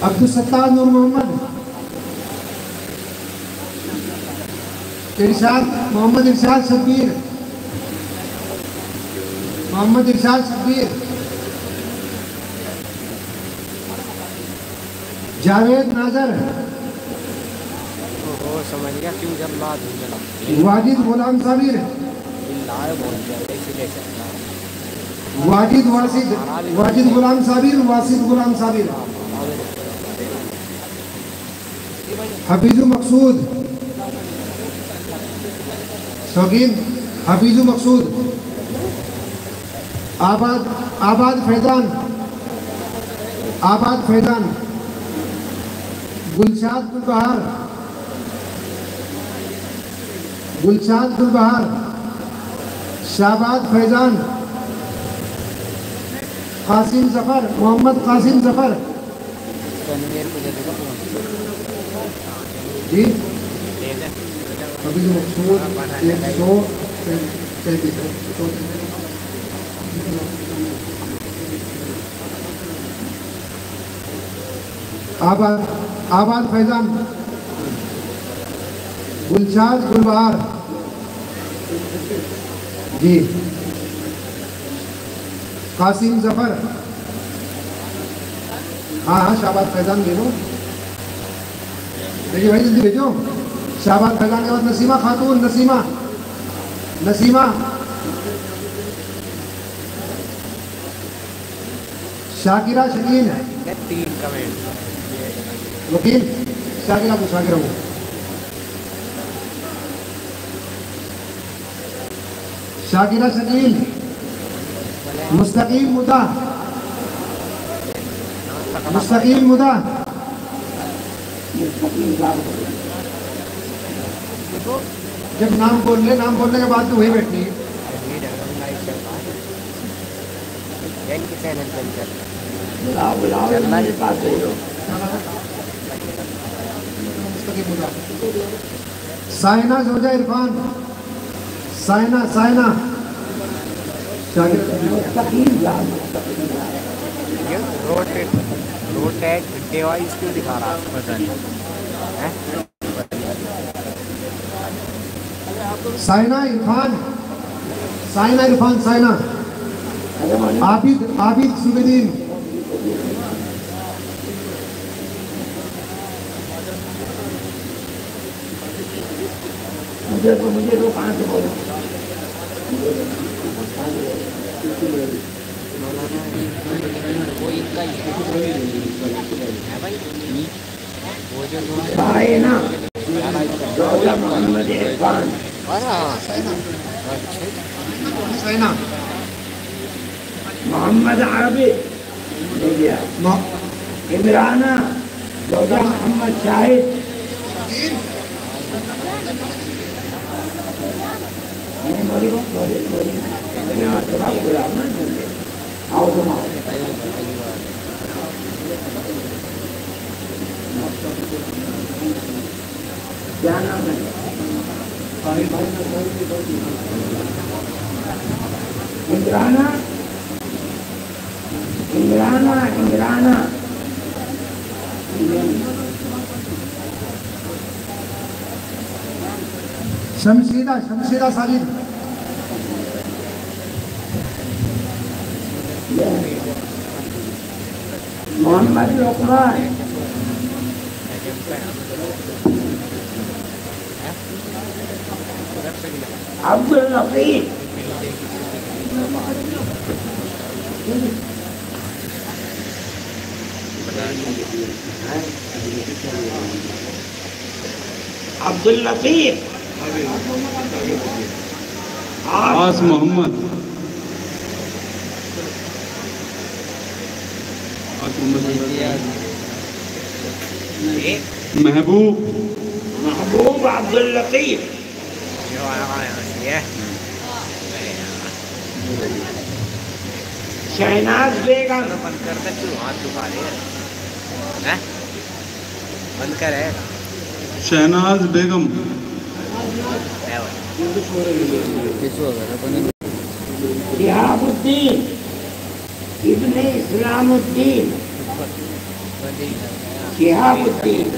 عبدالستار نور محمد، ارشاد محمد ارشاد شبیر، محمد ارشاد شبیر، جاوید ناظر، واجد غلام صابر، واجد غلام صابر، واسد غلام صابر، حفیظ مقصود، شوقین حفیظ مقصود، آباد فیضان، گلشاد گلبہار، شہباد فیضان، قاسم ظفر، محمد قاسم ظفر، جی حفیظ مقصود 133 آباد فیضان، گلشاد گلبہار، جی قاسم ظفر، ہاں شہباد فیضان لے لو، دیکھیے بھائی جلدی بھیجو، شہباد فیضان کے بعد نسیمہ خاتون، نسیمہ، شاکرہ شکیل، وکیل شاکرہ کو شاکرہ ہو، شاکرہ شکیل، مستقیم مدہ، جب نام بولنے کے بعد تو وہی بیٹھنی ہے. سائنہ زوجہ عرفان، سائنہ روڈ ٹیگ ڈیوائس کیوں دکھا رہا ہے؟ سائنہ عرفان، عابد سبیدین، مجھے دو کہاں سے بولو. سائنہ زوجہ محمد عرفان، محمد عابد، عمرانہ زوجہ محمد شاہد، کیا نام ہے؟ عمرانہ شمشیدہ ساجد، محمد لقمان، عبداللطیف، عاص محمد، محبوب عبداللطیف، شہناز بیگم، شہناز بیگم، شہاب الدین ابن اسلام الدین، شہاب الدین